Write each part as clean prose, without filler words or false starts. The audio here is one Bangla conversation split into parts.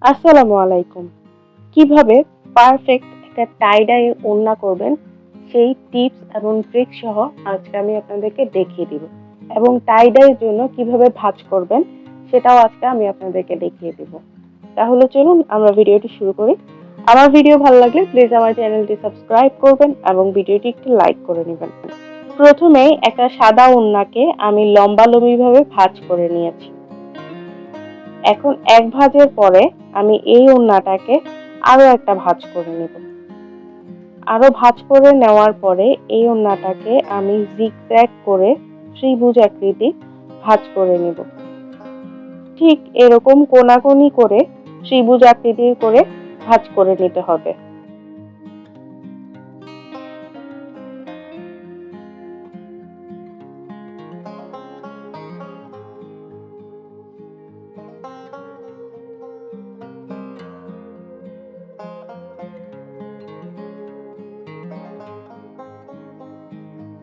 আসসালামু আলাইকুম। কিভাবে পারফেক্ট একটা টাই ডাই ওড়না করবেন সেই টিপস এবং ট্রিক সহ আজকে আমি আপনাদেরকে দেখিয়ে দিব। এবং টাই ডাই এর জন্য কিভাবে ভাঁজ করবেন সেটাও আজকে আমি আপনাদেরকে দেখিয়ে দিব। তাহলে চলুন আমরা ভিডিওটি শুরু করি। আমার ভিডিও ভালো লাগলে প্লিজ আমার চ্যানেলটি সাবস্ক্রাইব করবেন এবং ভিডিওটি একটু লাইক করে নেবেন। প্রথমেই একটা সাদা ওড়নাকে আমি লম্বালম্বিভাবে ভাঁজ করে নিয়েছি। এখন এক ভাঁজের পরে আমি এই ওড়নাটাকে আরো একটা ভাঁজ করে নেব। আরো ভাঁজ করে নেওয়ার পরে এই ওড়নাটাকে আমি জিগজ্যাগ করে ত্রিভুজ আকৃতি ভাঁজ করে নেব। ঠিক এরকম কোনাকুনি করে ত্রিভুজ আকৃতির করে ভাঁজ করে নিতে হবে।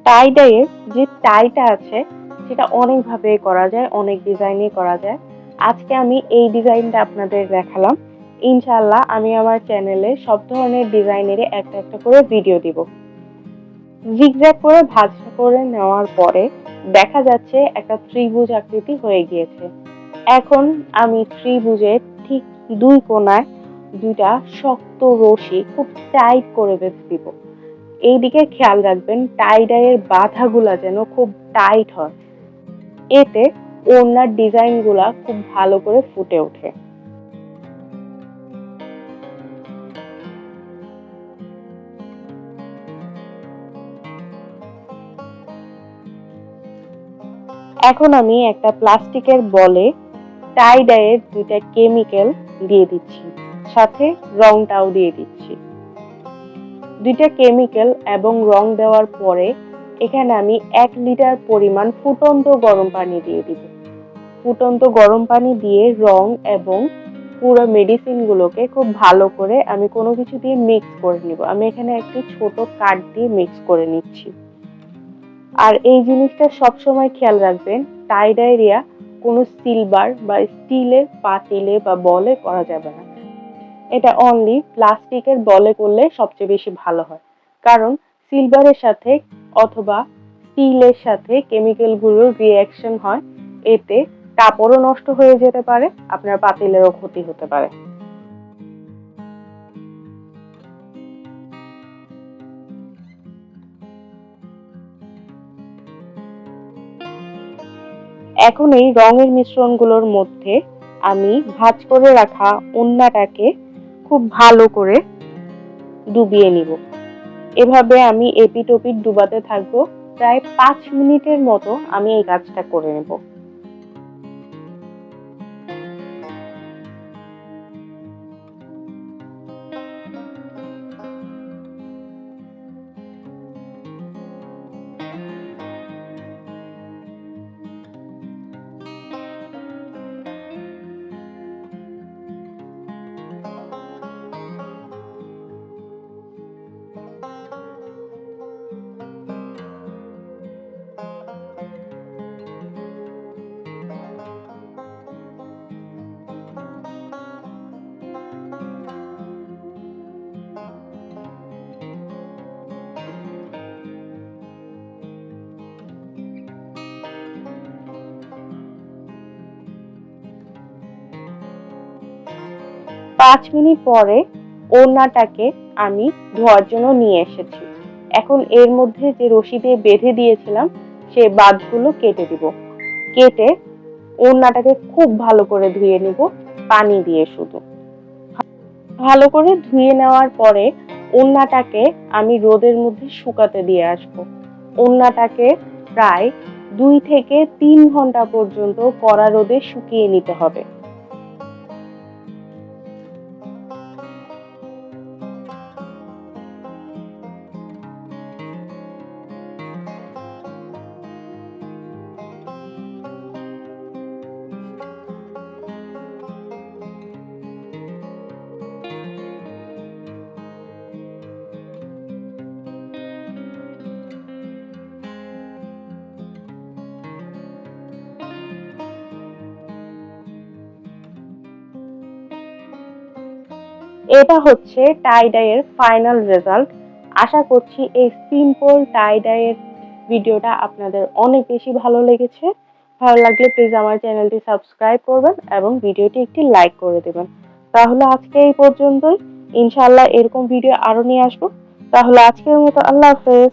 টাই ডাইয়ের যে টাইটা আছে সেটা অনেকভাবে করা যায়, অনেক ডিজাইনে করা যায়। আজকে আমি এই ডিজাইনটা আপনাদের দেখালাম। ইনশাআল্লাহ আমি আমার চ্যানেলে সব ধরনের ডিজাইনেরই একটা একটা করে ভিডিও দিব। জিগজ্যাগ করে ভাঁজ করে নেওয়ার পরে দেখা যাচ্ছে একটা ত্রিভুজ আকৃতি হয়ে গিয়েছে। এখন আমি ত্রিভুজের ঠিক দুই কোণায় দুইটা শক্ত রশি খুব টাইট করে বেঁধে দিব। এইদিকে খেয়াল রাখবেন টাই ডাইয়ের বাঁধাগুলা যেন খুব টাইট হয়। এতে ওড়নার ডিজাইনগুলা খুব ভালো করে ফুটে ওঠে। এখন আমি একটা প্লাস্টিকের বলে টাই ডাইয়ের দুইটা কেমিক্যাল দিয়ে দিচ্ছি, সাথে রংটাও দিয়ে দিচ্ছি। দুইটা কেমিক্যাল এবং রং দেওয়ার পরে এখানে আমি 1 লিটার পরিমাণ ফুটন্ত গরম পানি দিয়ে দিব। ফুটন্ত গরম পানি দিয়ে রং এবং পুরো মেডিসিন গুলোকে খুব ভালো করে আমি কোনো কিছু দিয়ে মিক্স করে নিব। আমি এখানে একটি ছোট কাঠ দিয়ে মিক্স করে নিচ্ছি। আর এই জিনিসটা সবসময় খেয়াল রাখবেন, টাই ডাইরিয়া কোনো সিলভার বা স্টিলের পাতিলে বা বলে করা যাবে না। এটা অনলি প্লাস্টিকের বলে করলে সবচেয়ে বেশি ভালো হয়। কারণ সিলভারের সাথে অথবা স্টিলের সাথে কেমিক্যালগুলোর রিঅ্যাকশন হয়, এতে কাপড়ও নষ্ট হয়ে যেতে পারে, আপনার পাতিলেরও ক্ষতি হতে পারে। এখন এই রঙের মিশ্রণগুলোর মধ্যে আমি ভাঁজ করে রাখা ওড়নাটাকে খুব ভালো করে ডুবিয়ে নিব। এভাবে আমি এপিট ওপিট ডুবাতে থাকবো। প্রায় 5 মিনিটের মতো আমি এই কাজটা করে নেব। পাঁচ মিনিট পরে ওড়নাটাকে আমি ধোয়ার জন্য নিয়ে এসেছি। এখন এর মধ্যে যে রশি দিয়ে বেঁধে দিয়েছিলাম সে বাঁধগুলো কেটে দিব। কেটে ওড়নাটাকে খুব ভালো করে ধুয়ে নিব, পানি দিয়ে শুধু। ভালো করে ধুয়ে নেওয়ার পরে ওড়নাটাকে আমি রোদের মধ্যে শুকাতে দিয়ে আসবো। ওড়নাটাকে প্রায় 2 থেকে 3 ঘন্টা পর্যন্ত কড়া রোদে শুকিয়ে নিতে হবে। এটা হচ্ছে টাই ডাইয়ের ফাইনাল রেজাল্ট। আশা করছি এই সিম্পল টাই ডাইয়ের ভিডিওটা আপনাদের অনেক বেশি ভালো লেগেছে। ভালো লাগলে প্লিজ আমার চ্যানেলটি সাবস্ক্রাইব করবেন এবং ভিডিওটি একটি লাইক করে দেবেন। তাহলে আজকে এই পর্যন্তই। ইনশাআল্লাহ এরকম ভিডিও আরো নিয়ে আসবো। তাহলে আজকের মতো আল্লাহ হাফেজ।